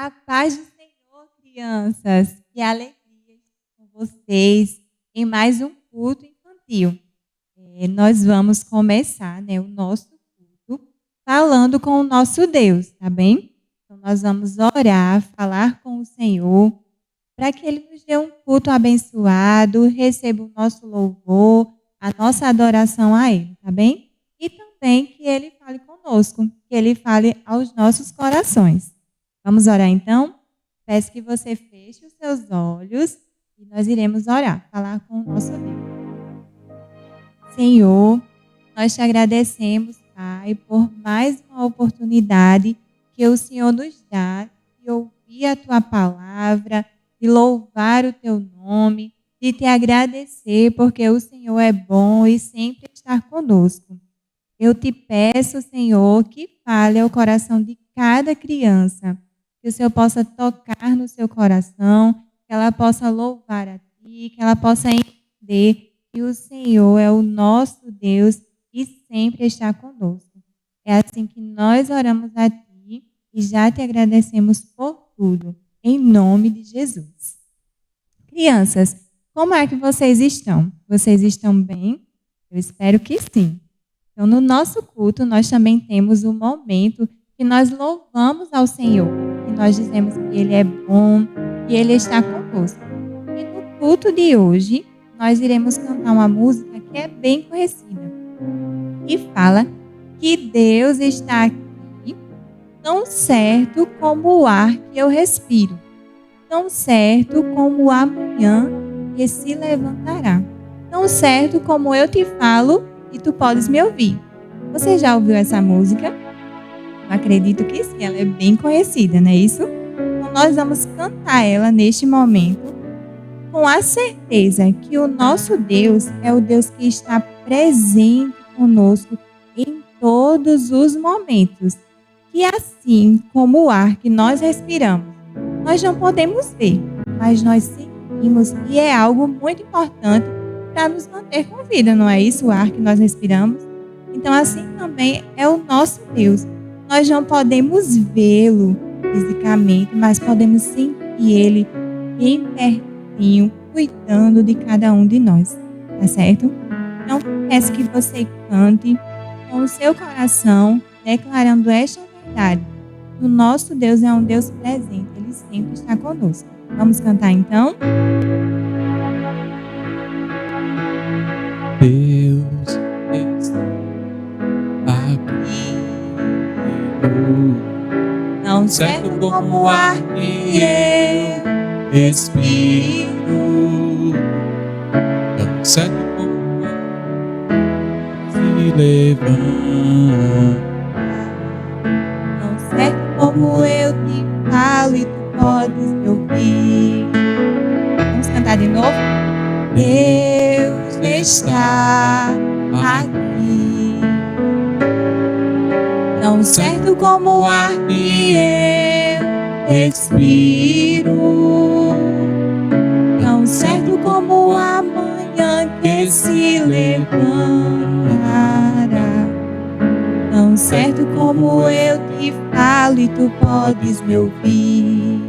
A paz do Senhor, crianças. Que alegria estar com vocês em mais um culto infantil. Nós vamos começar, o nosso culto falando com o nosso Deus, tá bem? Então, nós vamos orar, falar com o Senhor, para que Ele nos dê um culto abençoado, receba o nosso louvor, a nossa adoração a Ele, tá bem? E também que Ele fale conosco, que Ele fale aos nossos corações. Vamos orar então? Peço que você feche os seus olhos e nós iremos orar, falar com o nosso Deus. Senhor, nós te agradecemos, Pai, por mais uma oportunidade que o Senhor nos dá de ouvir a Tua palavra, de louvar o Teu nome, de te agradecer porque o Senhor é bom e sempre está conosco. Eu te peço, Senhor, que fale ao coração de cada criança, que o Senhor possa tocar no seu coração, que ela possa louvar a Ti, que ela possa entender que o Senhor é o nosso Deus e sempre está conosco. É assim que nós oramos a Ti e já te agradecemos por tudo, em nome de Jesus. Crianças, como é que vocês estão? Vocês estão bem? Eu espero que sim. Então, no nosso culto, nós também temos um momento que nós louvamos ao Senhor, que nós dizemos que Ele é bom, que Ele está conosco. E no culto de hoje, nós iremos cantar uma música que é bem conhecida, que fala que Deus está aqui, tão certo como o ar que eu respiro, tão certo como o amanhã que se levantará, tão certo como eu te falo e tu podes me ouvir. Você já ouviu essa música? Eu acredito que sim, ela é bem conhecida, não é isso? Então nós vamos cantar ela neste momento, com a certeza que o nosso Deus é o Deus que está presente conosco em todos os momentos. Que assim como o ar que nós respiramos, nós não podemos ver, mas nós sentimos e é algo muito importante para nos manter com vida, não é isso? O ar que nós respiramos. Então assim também é o nosso Deus. Nós não podemos vê-lo fisicamente, mas podemos sentir Ele bem pertinho, cuidando de cada um de nós, tá certo? Então peço que você cante com o seu coração, declarando esta verdade. O nosso Deus é um Deus presente, Ele sempre está conosco. Vamos cantar então? Deus está aqui, Tão certo como o ar que eu respiro, tão certo como o ar se levanta, tão certo como eu te falo e tu podes me ouvir. Vamos cantar de novo? Deus está aqui, tão certo como o ar que eu respiro, tão certo como a manhã que se levantará, tão certo como eu te falo e tu podes me ouvir.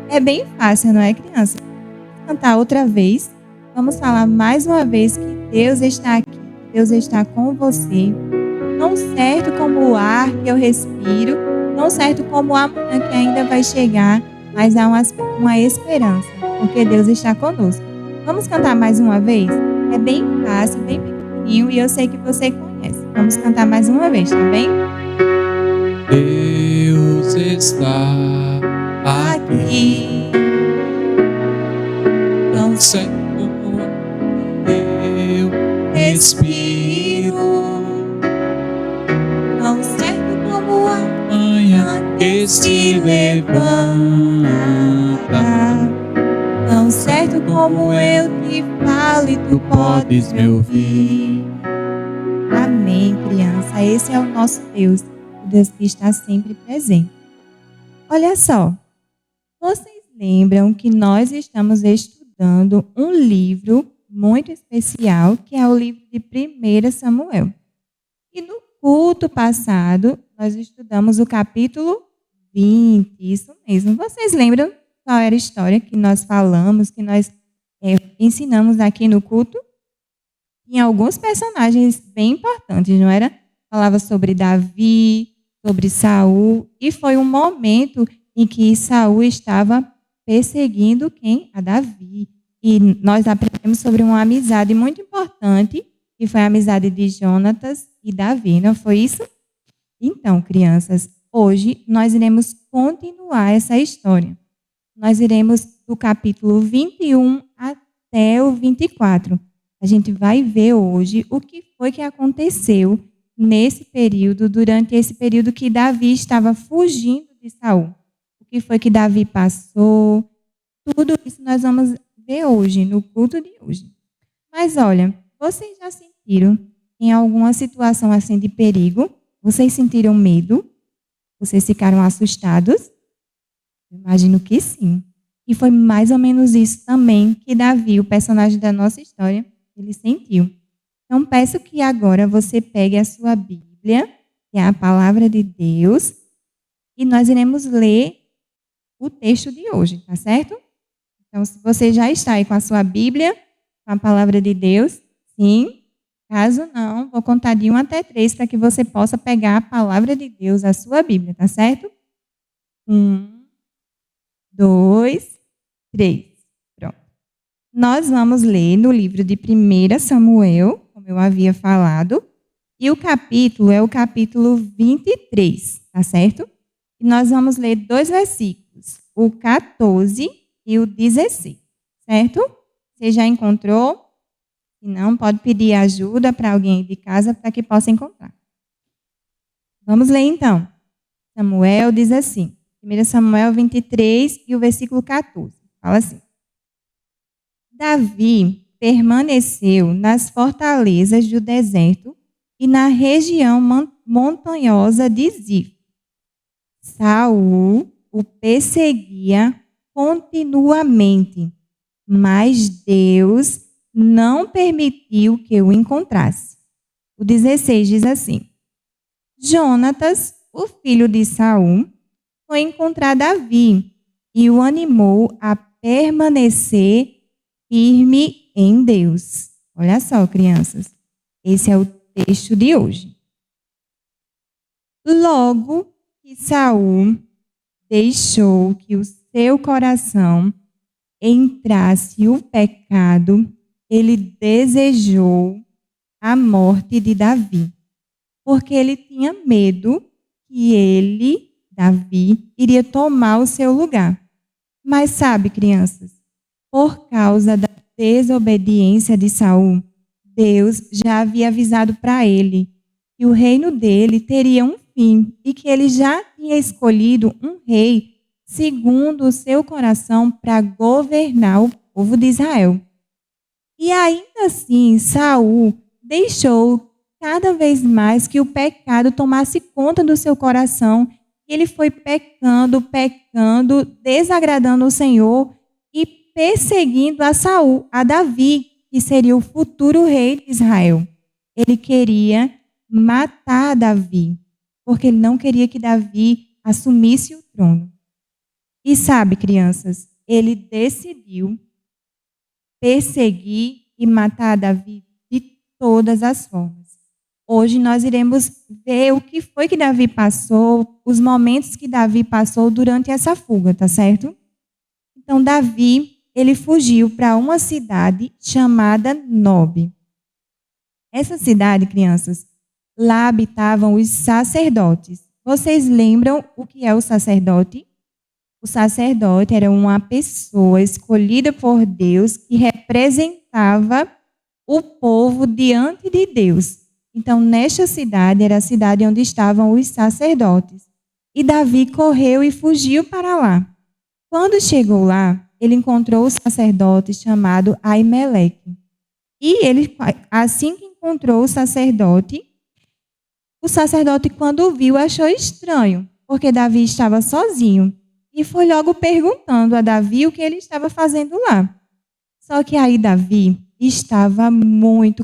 É bem fácil, não é, criança? Vamos cantar outra vez. Vamos falar mais uma vez que Deus está aqui, Deus está com você. Tão certo como o ar que eu respiro, tão certo como a manhã que ainda vai chegar, mas há uma esperança, porque Deus está conosco. Vamos cantar mais uma vez? É bem fácil, bem pequenininho e eu sei que você conhece. Vamos cantar mais uma vez, tá bem? Deus está aqui, Tão certo como eu respiro, tão certo como a manhã que se levanta, tão certo como eu te falo e tu podes me ouvir. Amém, criança. Esse é o nosso Deus, o Deus que está sempre presente. Olha só, vocês lembram que nós estamos estudando um livro muito especial, que é o livro de 1 Samuel. E no culto passado, nós estudamos o capítulo 20, isso mesmo. Vocês lembram qual era a história que nós falamos, que nós ensinamos aqui no culto? Tinha alguns personagens bem importantes, não era? Falava sobre Davi, sobre Saul, e foi um momento em que Saul estava perseguindo quem? A Davi. E nós aprendemos sobre uma amizade muito importante, que foi a amizade de Jonatas e Davi, não foi isso? Então, crianças, hoje nós iremos continuar essa história. Nós iremos do capítulo 21 até o 24. A gente vai ver hoje o que foi que aconteceu nesse período, durante esse período que Davi estava fugindo de Saul. O que foi que Davi passou? Tudo isso nós vamos ver hoje, no culto de hoje. Mas olha, vocês já sentiram em alguma situação assim de perigo? Vocês sentiram medo? Vocês ficaram assustados? Eu imagino que sim. E foi mais ou menos isso também que Davi, o personagem da nossa história, ele sentiu. Então, peço que agora você pegue a sua Bíblia, que é a palavra de Deus, e nós iremos ler o texto de hoje, tá certo? Então, se você já está aí com a sua Bíblia, com a palavra de Deus, sim. Caso não, vou contar de 1 até 3 para que você possa pegar a palavra de Deus, a sua Bíblia, tá certo? 1, 2, 3. Pronto. Nós vamos ler no livro de 1 Samuel, como eu havia falado, e o capítulo é o capítulo 23, tá certo? E nós vamos ler 2 versículos, o 14 e o 16, certo? Você já encontrou? Se não, pode pedir ajuda para alguém de casa para que possa encontrar. Vamos ler então. Samuel diz assim, 1 Samuel 23 e o versículo 14. Fala assim. Davi permaneceu nas fortalezas do deserto e na região montanhosa de Zif. Saul o perseguia continuamente, mas Deus não permitiu que o encontrasse. O 16 diz assim: Jonatas, o filho de Saul, foi encontrar Davi e o animou a permanecer firme em Deus. Olha só, crianças, esse é o texto de hoje. Logo que Saul deixou que o seu coração entrasse o pecado, ele desejou a morte de Davi, porque ele tinha medo que ele, Davi, iria tomar o seu lugar. Mas sabe, crianças, por causa da desobediência de Saul, Deus já havia avisado para ele que o reino dele teria um fim e que ele já tinha escolhido um rei segundo o seu coração para governar o povo de Israel. E ainda assim, Saul deixou cada vez mais que o pecado tomasse conta do seu coração. E ele foi pecando, desagradando o Senhor e perseguindo a Saul, a Davi, que seria o futuro rei de Israel. Ele queria matar Davi, porque ele não queria que Davi assumisse o trono. E sabe, crianças, ele decidiu perseguir e matar Davi de todas as formas. Hoje nós iremos ver o que foi que Davi passou, os momentos que Davi passou durante essa fuga, tá certo? Então, Davi, ele fugiu para uma cidade chamada Nob. Essa cidade, crianças, lá habitavam os sacerdotes. Vocês lembram o que é o sacerdote? O sacerdote era uma pessoa escolhida por Deus que representava o povo diante de Deus. Então, nesta cidade, era a cidade onde estavam os sacerdotes. E Davi correu e fugiu para lá. Quando chegou lá, ele encontrou o sacerdote chamado Aimeleque. E ele, assim que encontrou o sacerdote, quando o viu, achou estranho, porque Davi estava sozinho. E foi logo perguntando a Davi o que ele estava fazendo lá. Só que aí Davi estava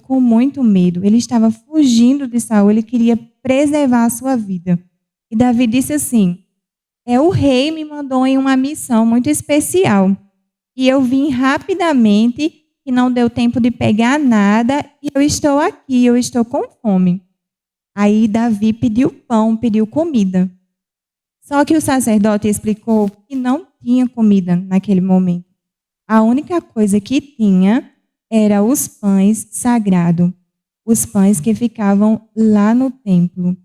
com muito medo. Ele estava fugindo de Saul, ele queria preservar a sua vida. E Davi disse assim, o rei me mandou em uma missão muito especial. E eu vim rapidamente, e não deu tempo de pegar nada, e eu estou aqui, eu estou com fome. Aí Davi pediu pão, pediu comida. Só que o sacerdote explicou que não tinha comida naquele momento. A única coisa que tinha era os pães sagrados, os pães que ficavam lá no templo.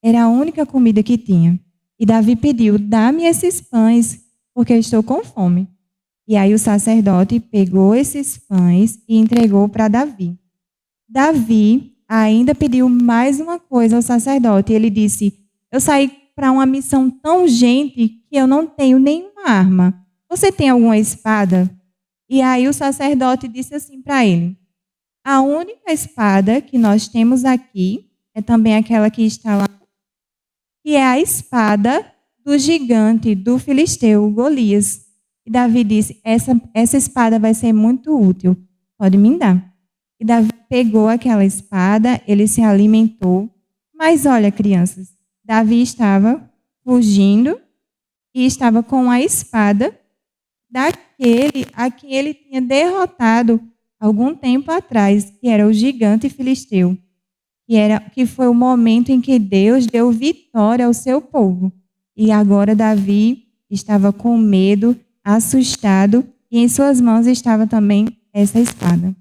Era a única comida que tinha. E Davi pediu: dá-me esses pães, porque eu estou com fome. E aí o sacerdote pegou esses pães e entregou para Davi. Davi ainda pediu mais uma coisa ao sacerdote. Ele disse: eu saí para uma missão tão urgente que eu não tenho nenhuma arma. Você tem alguma espada? E aí o sacerdote disse assim para ele: a única espada que nós temos aqui é também aquela que está lá, que é a espada do gigante, do filisteu, Golias. E Davi disse: essa espada vai ser muito útil, pode me dar. E Davi pegou aquela espada, ele se alimentou. Mas olha, crianças, Davi estava fugindo e estava com a espada daquele a quem ele tinha derrotado algum tempo atrás, que era o gigante filisteu, que foi o momento em que Deus deu vitória ao seu povo. E agora Davi estava com medo, assustado, e em suas mãos estava também essa espada.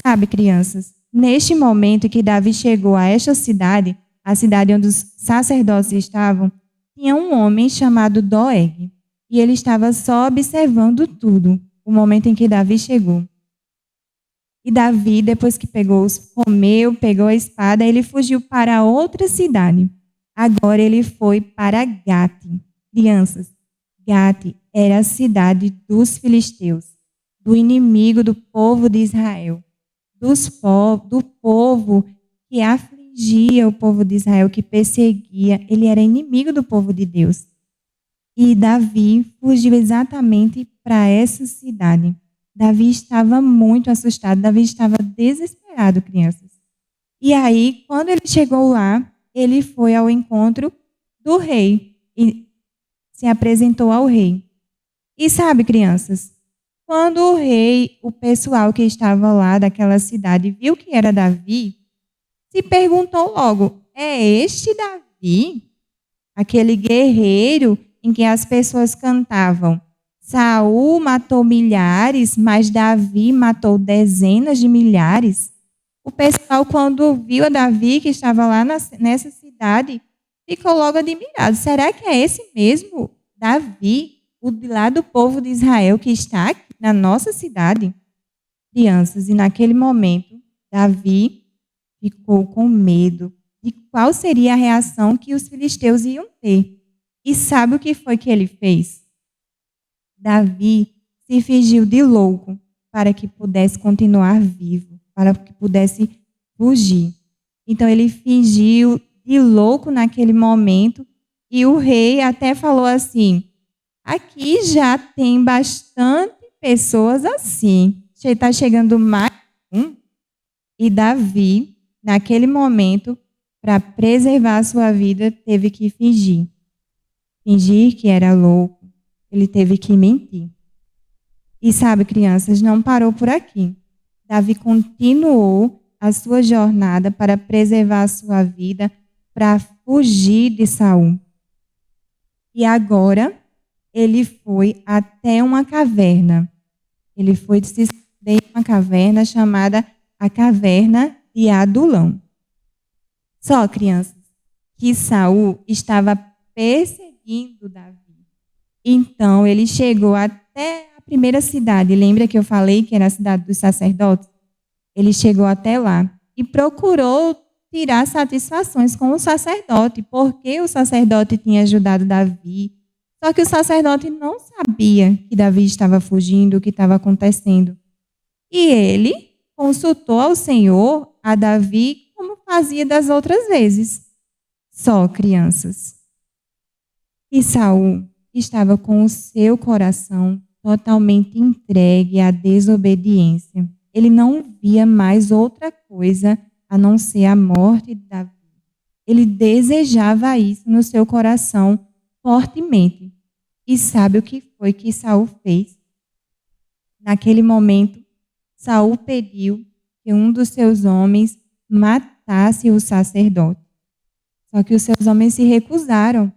Sabe, crianças, neste momento que Davi chegou a esta cidade, a cidade onde os sacerdotes estavam, tinha um homem chamado Doeg. E ele estava só observando tudo, o momento em que Davi chegou. E Davi, depois que comeu, pegou a espada, ele fugiu para outra cidade. Agora ele foi para Gate. Crianças, Gate era a cidade dos filisteus, do inimigo do povo de Israel, do povo que afligia o povo de Israel, que perseguia. Ele era inimigo do povo de Deus. E Davi fugiu exatamente para essa cidade. Davi estava muito assustado, Davi estava desesperado, crianças. E aí, quando ele chegou lá, ele foi ao encontro do rei e se apresentou ao rei. E sabe, crianças, quando o rei, o pessoal que estava lá daquela cidade, viu que era Davi, se perguntou logo: é este Davi? Aquele guerreiro em que as pessoas cantavam: Saul matou milhares, mas Davi matou dezenas de milhares. O pessoal, quando viu a Davi, que estava lá nessa cidade, ficou logo admirado. Será que é esse mesmo Davi, o de lá do povo de Israel, que está aqui na nossa cidade? Crianças, e naquele momento, Davi ficou com medo de qual seria a reação que os filisteus iam ter. E sabe o que foi que ele fez? Davi se fingiu de louco para que pudesse continuar vivo, para que pudesse fugir. Então ele fingiu de louco naquele momento e o rei até falou assim: aqui já tem bastante pessoas assim. Está chegando mais um. E Davi, naquele momento, para preservar a sua vida, teve que fingir. Fingir que era louco. Ele teve que mentir. E sabe, crianças, não parou por aqui. Davi continuou a sua jornada para preservar a sua vida, para fugir de Saul. E agora, ele foi até uma caverna. Ele foi se esconder em uma caverna chamada a Caverna de Adulão. Só, crianças, que Saul estava perseguindo Davi. Então, ele chegou até a primeira cidade. Lembra que eu falei que era a cidade dos sacerdotes? Ele chegou até lá e procurou tirar satisfações com o sacerdote, porque o sacerdote tinha ajudado Davi. Só que o sacerdote não sabia que Davi estava fugindo, o que estava acontecendo. E ele consultou ao Senhor, a Davi, como fazia das outras vezes. Só, crianças. E Saul estava com o seu coração totalmente entregue à desobediência. Ele não via mais outra coisa a não ser a morte de Davi. Ele desejava isso no seu coração fortemente. E sabe o que foi que Saul fez? Naquele momento, Saul pediu que um dos seus homens matasse o sacerdote. Só que os seus homens se recusaram,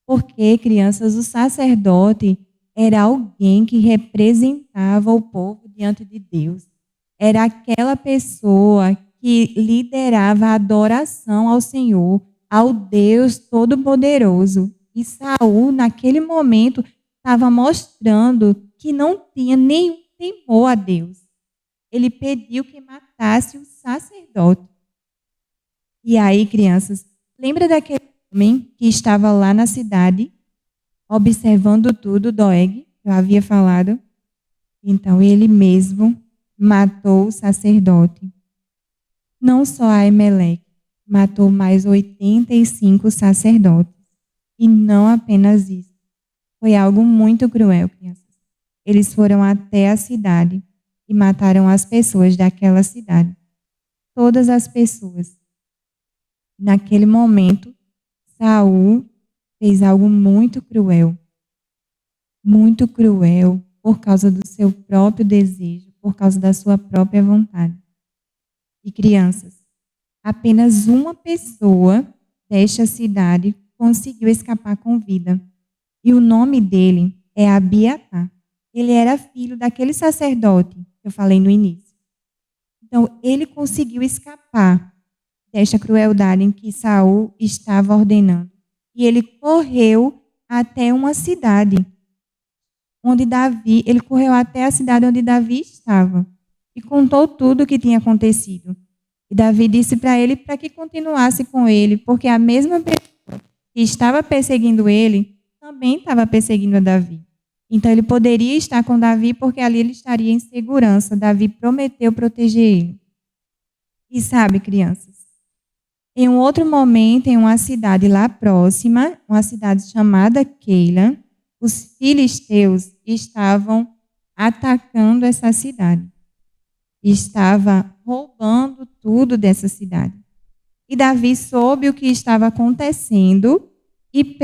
porque, crianças, o sacerdote era alguém que representava o povo diante de Deus. Era aquela pessoa que liderava a adoração ao Senhor, ao Deus Todo-Poderoso. E Saul, naquele momento, estava mostrando que não tinha nenhum temor a Deus. Ele pediu que matasse o sacerdote. E aí, crianças, lembra daquele homem que estava lá na cidade, observando tudo, Doeg, que eu havia falado? Então, ele mesmo matou o sacerdote. Não só Aimeleque, matou mais 85 sacerdotes. E não apenas isso. Foi algo muito cruel, crianças. Eles foram até a cidade e mataram as pessoas daquela cidade. Todas as pessoas. Naquele momento, Saul fez algo muito cruel por causa do seu próprio desejo, por causa da sua própria vontade. E crianças, apenas uma pessoa desta cidade conseguiu escapar com vida. E o nome dele é Abiatar. Ele era filho daquele sacerdote que eu falei no início. Então, ele conseguiu escapar desta crueldade em que Saul estava ordenando. E ele correu até uma cidade onde ele correu até a cidade onde Davi estava e contou tudo o que tinha acontecido. E Davi disse para ele para que continuasse com ele, porque a mesma pessoa que estava perseguindo ele também estava perseguindo a Davi. Então ele poderia estar com Davi porque ali ele estaria em segurança. Davi prometeu proteger ele. E sabe, crianças, em um outro momento, em uma cidade lá próxima, uma cidade chamada Keila, os filisteus estavam atacando essa cidade. Estava roubando tudo dessa cidade. E Davi soube o que estava acontecendo e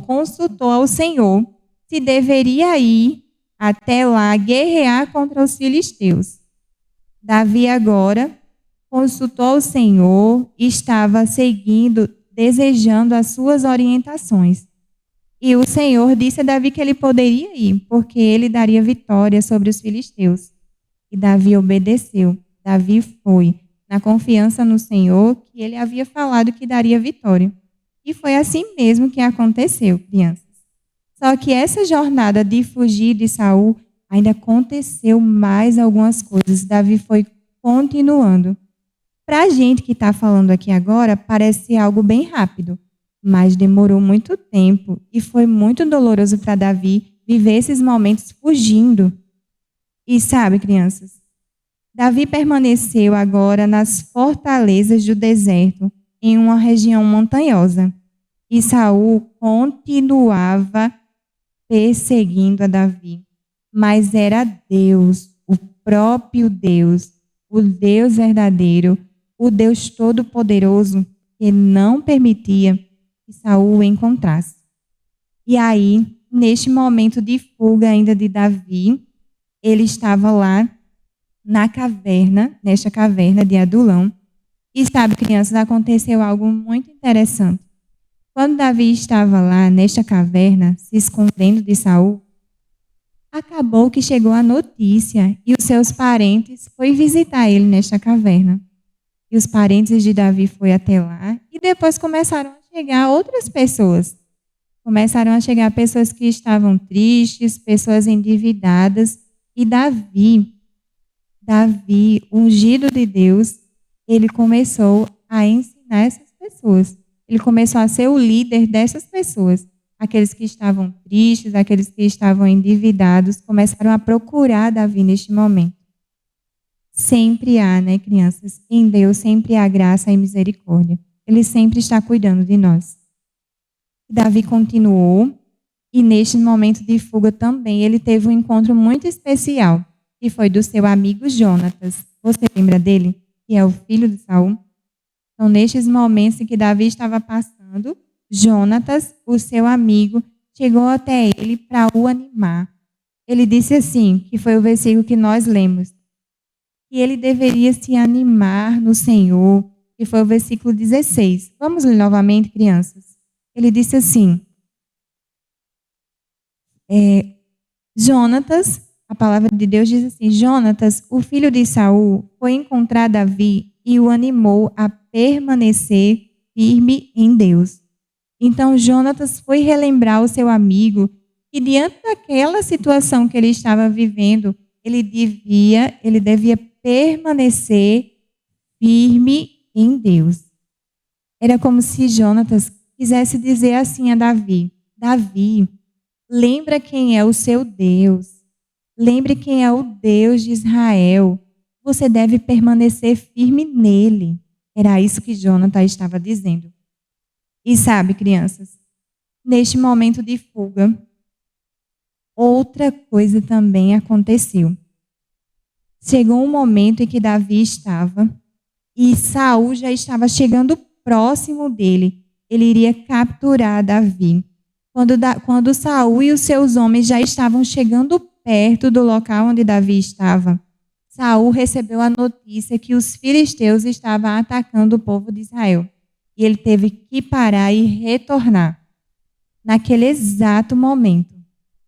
consultou ao Senhor se deveria ir até lá guerrear contra os filisteus. Davi agora consultou ao Senhor e estava seguindo, desejando as suas orientações. E o Senhor disse a Davi que ele poderia ir, porque ele daria vitória sobre os filisteus. E Davi obedeceu. Davi foi, na confiança no Senhor, que ele havia falado que daria vitória. E foi assim mesmo que aconteceu, crianças. Só que essa jornada de fugir de Saul, ainda aconteceu mais algumas coisas. Davi foi continuando. Para a gente que está falando aqui agora, parece algo bem rápido, mas demorou muito tempo e foi muito doloroso para Davi viver esses momentos fugindo. E sabe, crianças, Davi permaneceu agora nas fortalezas do deserto, em uma região montanhosa. E Saul continuava perseguindo a Davi. Mas era Deus, o próprio Deus, o Deus verdadeiro, o Deus Todo-Poderoso, que não permitia que Saul o encontrasse. E aí, neste momento de fuga ainda de Davi, ele estava lá nesta caverna de Adulão. E sabe, crianças, aconteceu algo muito interessante. Quando Davi estava lá nesta caverna, se escondendo de Saul, acabou que chegou a notícia e os seus parentes foram visitar ele nesta caverna. E os parentes de Davi foram até lá e depois começaram a chegar outras pessoas. Começaram a chegar pessoas que estavam tristes, pessoas endividadas. E Davi, ungido de Deus, ele começou a ensinar essas pessoas. Ele começou a ser o líder dessas pessoas. Aqueles que estavam tristes, aqueles que estavam endividados, começaram a procurar Davi neste momento. Sempre há, né, crianças? Em Deus sempre há graça e misericórdia. Ele sempre está cuidando de nós. Davi continuou e neste momento de fuga também ele teve um encontro muito especial, que foi do seu amigo Jonatas. Você lembra dele? Que é o filho de Saul. Então, nestes momentos em que Davi estava passando, Jonatas, o seu amigo, chegou até ele para o animar. Ele disse assim, que foi o versículo que nós lemos, que ele deveria se animar no Senhor, que foi o versículo 16. Vamos ler novamente, crianças. Ele disse assim, Jonatas, a palavra de Deus diz assim, Jonatas, o filho de Saul, foi encontrar Davi e o animou a permanecer firme em Deus. Então Jonatas foi relembrar o seu amigo que diante daquela situação que ele estava vivendo, ele devia permanecer firme em Deus. Era como se Jonatas quisesse dizer assim a Davi, Davi, lembra quem é o seu Deus. Lembre quem é o Deus de Israel. Você deve permanecer firme nele. Era isso que Jonatas estava dizendo. E sabe, crianças, neste momento de fuga, outra coisa também aconteceu. Chegou um momento em que Davi estava e Saul já estava chegando próximo dele. Ele iria capturar Davi. Quando Saul e os seus homens já estavam chegando perto do local onde Davi estava, Saul recebeu a notícia que os filisteus estavam atacando o povo de Israel. E ele teve que parar e retornar naquele exato momento.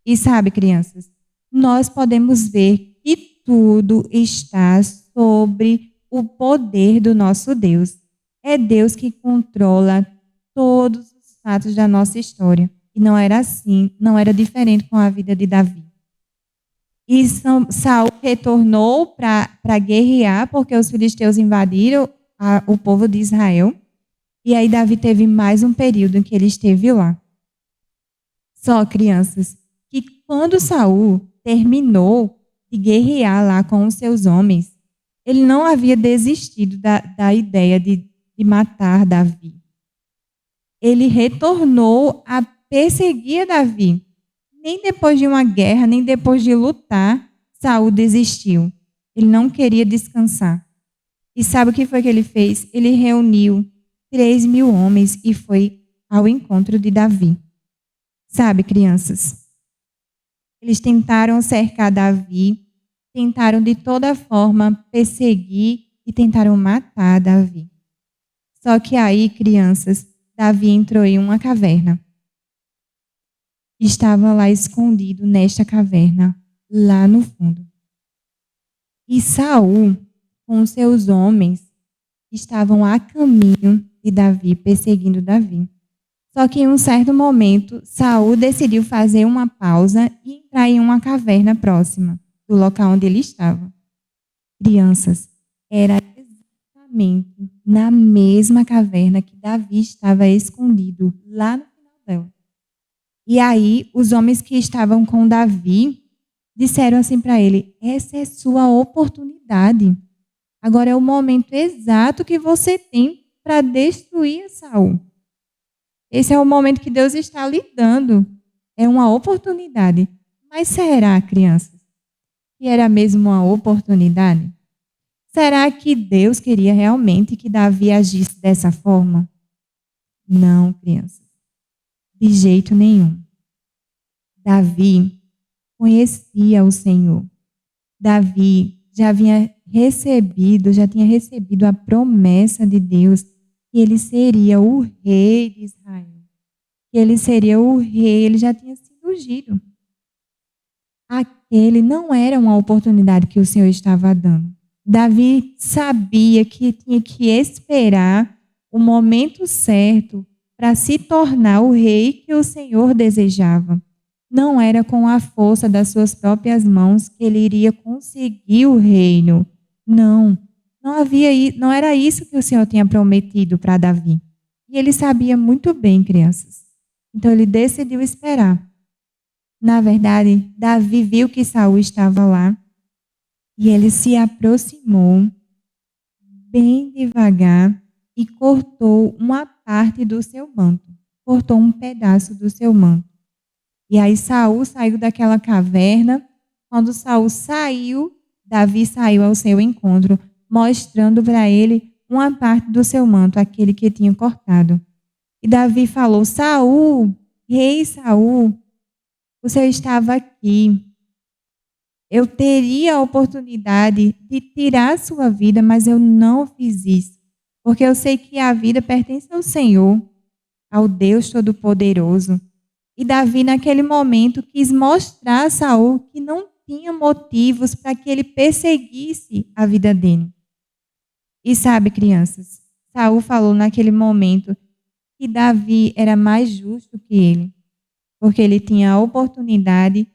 E sabe, crianças, nós podemos ver que tudo está sobre o poder do nosso Deus. É Deus que controla todos os fatos da nossa história. E não era assim, não era diferente com a vida de Davi. E Saul retornou para guerrear, porque os filisteus invadiram o povo de Israel. E aí Davi teve mais um período em que ele esteve lá. Só, crianças, que quando Saul terminou de guerrear lá com os seus homens, ele não havia desistido da ideia de matar Davi. Ele retornou a perseguir Davi. Nem depois de uma guerra, nem depois de lutar, Saul desistiu. Ele não queria descansar. E sabe o que foi que ele fez? Ele reuniu 3.000 homens e foi ao encontro de Davi. Sabe, crianças? Eles tentaram cercar Davi, tentaram de toda forma perseguir e tentaram matar Davi. Só que aí, crianças, Davi entrou em uma caverna. Estava lá escondido nesta caverna, lá no fundo. E Saul, com seus homens, estavam a caminho de Davi, perseguindo Davi. Só que em um certo momento, Saul decidiu fazer uma pausa e entrar em uma caverna próxima do local onde ele estava. Crianças, era exatamente na mesma caverna que Davi estava escondido, lá no final dela. E aí, os homens que estavam com Davi disseram assim para ele, essa é sua oportunidade. Agora é o momento exato que você tem para destruir Saul. Esse é o momento que Deus está lhe dando. É uma oportunidade. Mas será, crianças, que era mesmo uma oportunidade? Será que Deus queria realmente que Davi agisse dessa forma? Não, crianças. De jeito nenhum. Davi conhecia o Senhor. Davi já tinha recebido a promessa de Deus que ele seria o rei de Israel. Que ele seria o rei, ele já tinha sido ungido. Aquele não era uma oportunidade que o Senhor estava dando. Davi sabia que tinha que esperar o momento certo para se tornar o rei que o Senhor desejava. Não era com a força das suas próprias mãos que ele iria conseguir o reino. Não era isso que o Senhor tinha prometido para Davi. E ele sabia muito bem, crianças. Então ele decidiu esperar. Na verdade, Davi viu que Saul estava lá e ele se aproximou bem devagar e cortou uma parte do seu manto. Cortou um pedaço do seu manto. E aí Saul saiu daquela caverna. Quando Saul saiu, Davi saiu ao seu encontro, mostrando para ele uma parte do seu manto, aquele que tinha cortado. E Davi falou: Saul, rei Saul, o Senhor estava aqui. Eu teria a oportunidade de tirar a sua vida, mas eu não fiz isso. Porque eu sei que a vida pertence ao Senhor, ao Deus Todo-Poderoso. E Davi, naquele momento, quis mostrar a Saul que não tinha motivos para que ele perseguisse a vida dele. E sabe, crianças, Saul falou naquele momento que Davi era mais justo que ele, porque ele tinha a oportunidade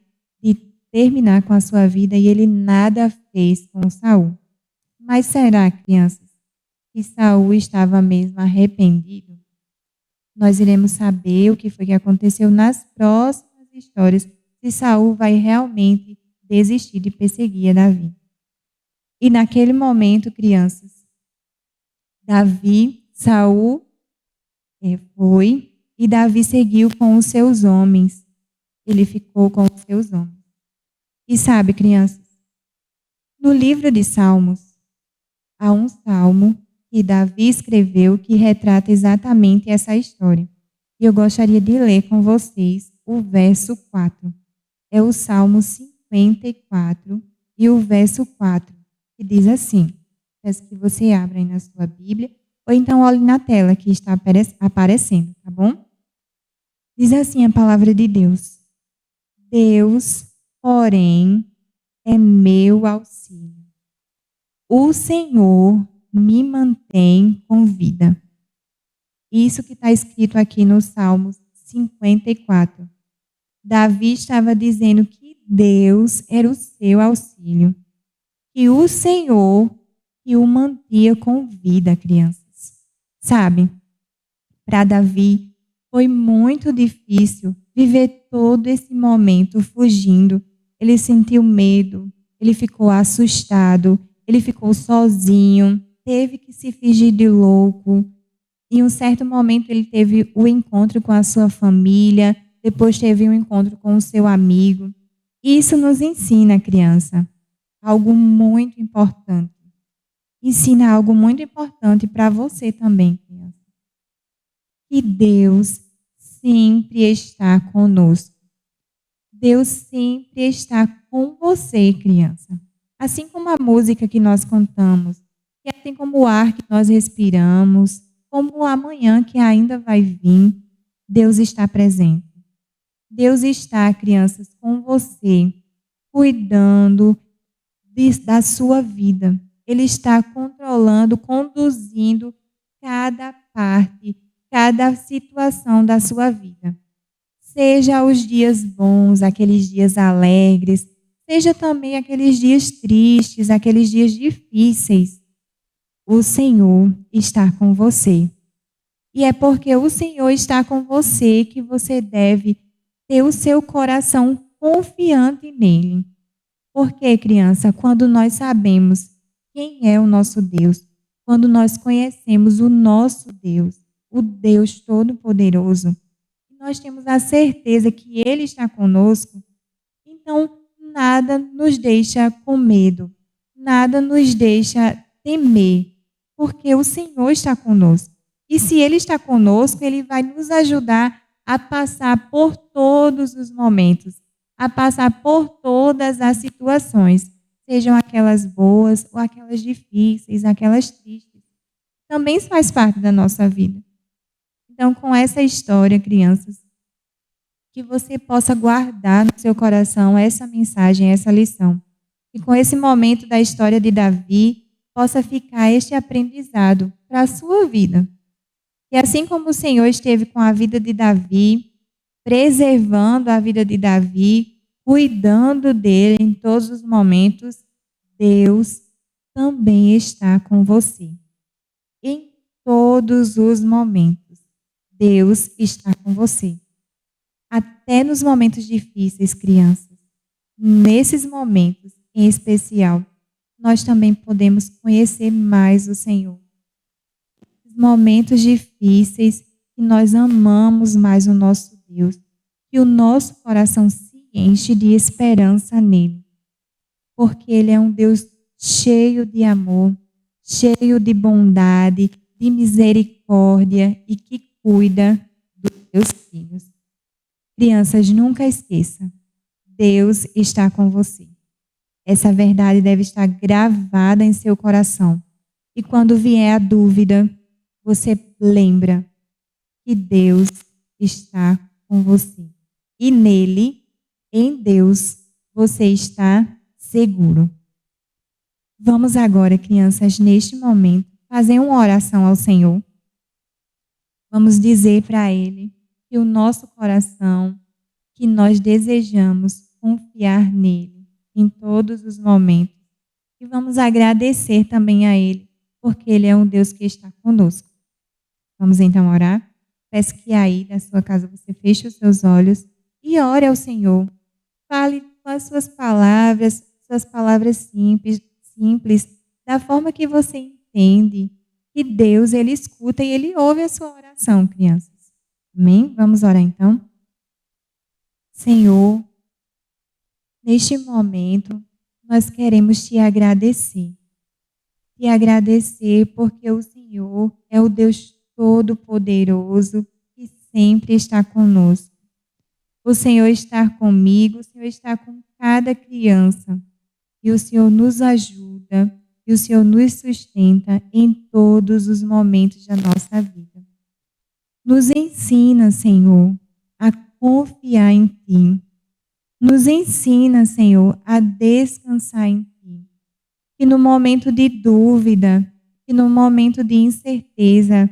de terminar com a sua vida e ele nada fez com Saul. Mas será, crianças, que Saul estava mesmo arrependido? Nós iremos saber o que foi que aconteceu nas próximas histórias, se Saul vai realmente desistir de perseguir a Davi. E naquele momento, crianças, Saul foi e Davi seguiu com os seus homens. Ele ficou com os seus homens. E sabe, crianças, no livro de Salmos, há um salmo que Davi escreveu que retrata exatamente essa história. E eu gostaria de ler com vocês o verso 4. É o Salmo 54 e o verso 4, que diz assim. Peço que você abra aí na sua Bíblia, ou então olhe na tela que está aparecendo, tá bom? Diz assim a palavra de Deus. Deus, porém, é meu auxílio. O Senhor me mantém com vida. Isso que está escrito aqui no Salmo 54. Davi estava dizendo que Deus era o seu auxílio. Que o Senhor que o mantia com vida, crianças. Sabe, para Davi foi muito difícil viver todo esse momento fugindo. Ele sentiu medo, ele ficou assustado, ele ficou sozinho, teve que se fingir de louco. Em um certo momento ele teve o encontro com a sua família, depois teve um encontro com o seu amigo. Isso nos ensina, criança, algo muito importante. Ensina algo muito importante para você também, criança. Que Deus sempre está conosco. Deus sempre está com você, criança. Assim como a música que nós cantamos, e assim como o ar que nós respiramos, como o amanhã que ainda vai vir, Deus está presente. Deus está, crianças, com você, cuidando da sua vida. Ele está controlando, conduzindo cada parte, cada situação da sua vida. Seja os dias bons, aqueles dias alegres, seja também aqueles dias tristes, aqueles dias difíceis. O Senhor está com você. E é porque o Senhor está com você que você deve ter o seu coração confiante nele. Porque, criança, quando nós sabemos quem é o nosso Deus, quando nós conhecemos o nosso Deus, o Deus Todo-Poderoso, nós temos a certeza que Ele está conosco, então nada nos deixa com medo, nada nos deixa temer, porque o Senhor está conosco. E se Ele está conosco, Ele vai nos ajudar a passar por todos os momentos, a passar por todas as situações, sejam aquelas boas ou aquelas difíceis, aquelas tristes. Também faz parte da nossa vida. Então, com essa história, crianças, que você possa guardar no seu coração essa mensagem, essa lição. E com esse momento da história de Davi, possa ficar este aprendizado para a sua vida. E assim como o Senhor esteve com a vida de Davi, preservando a vida de Davi, cuidando dele em todos os momentos, Deus também está com você. Em todos os momentos, Deus está com você. Até nos momentos difíceis, crianças, nesses momentos em especial, nós também podemos conhecer mais o Senhor. Nos momentos difíceis, que nós amamos mais o nosso Deus, que o nosso coração se enche de esperança nele, porque ele é um Deus cheio de amor, cheio de bondade, de misericórdia e que cuida dos seus filhos. Crianças, nunca esqueça, Deus está com você. Essa verdade deve estar gravada em seu coração. E quando vier a dúvida, você lembra que Deus está com você. E nele, em Deus, você está seguro. Vamos agora, crianças, neste momento, fazer uma oração ao Senhor. Vamos dizer para Ele que o nosso coração, que nós desejamos confiar nele em todos os momentos. E vamos agradecer também a Ele, porque Ele é um Deus que está conosco. Vamos então orar? Peço que aí da sua casa você feche os seus olhos e ore ao Senhor. Fale com as suas palavras simples, da forma que você entende. E Deus, Ele escuta e Ele ouve a sua oração, crianças. Amém? Vamos orar então? Senhor, neste momento, nós queremos te agradecer. Te agradecer porque o Senhor é o Deus Todo-Poderoso que sempre está conosco. O Senhor está comigo, o Senhor está com cada criança. E o Senhor nos ajuda e o Senhor nos sustenta em todos os momentos da nossa vida. Nos ensina, Senhor, a confiar em Ti. Nos ensina, Senhor, a descansar em Ti. Que no momento de dúvida, que no momento de incerteza,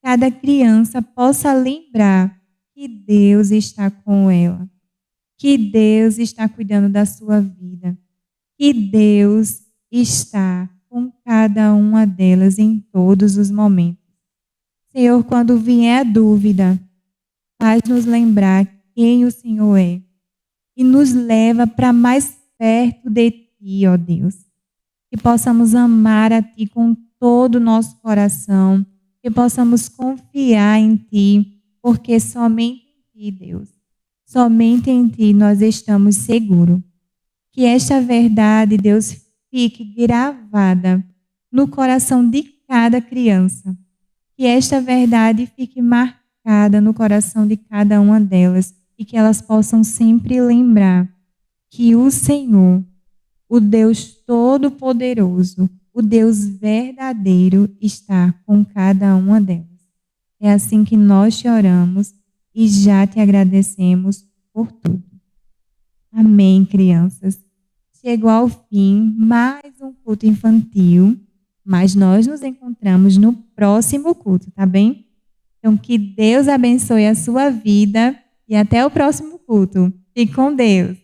cada criança possa lembrar que Deus está com ela, que Deus está cuidando da sua vida, que Deus está com cada uma delas em todos os momentos. Senhor, quando vier a dúvida, faz-nos lembrar quem o Senhor é e nos leva para mais perto de Ti, ó Deus. Que possamos amar a Ti com todo o nosso coração, que possamos confiar em Ti, porque somente em Ti, Deus, somente em Ti nós estamos seguros. Que esta verdade, Deus, fique gravada no coração de cada criança. Que esta verdade fique marcada no coração de cada uma delas e que elas possam sempre lembrar que o Senhor, o Deus Todo-Poderoso, o Deus verdadeiro, está com cada uma delas. É assim que nós te oramos e já te agradecemos por tudo. Amém, crianças. Chegou ao fim mais um culto infantil, mas nós nos encontramos no próximo culto, tá bem? Então, que Deus abençoe a sua vida e até o próximo culto. Fique com Deus.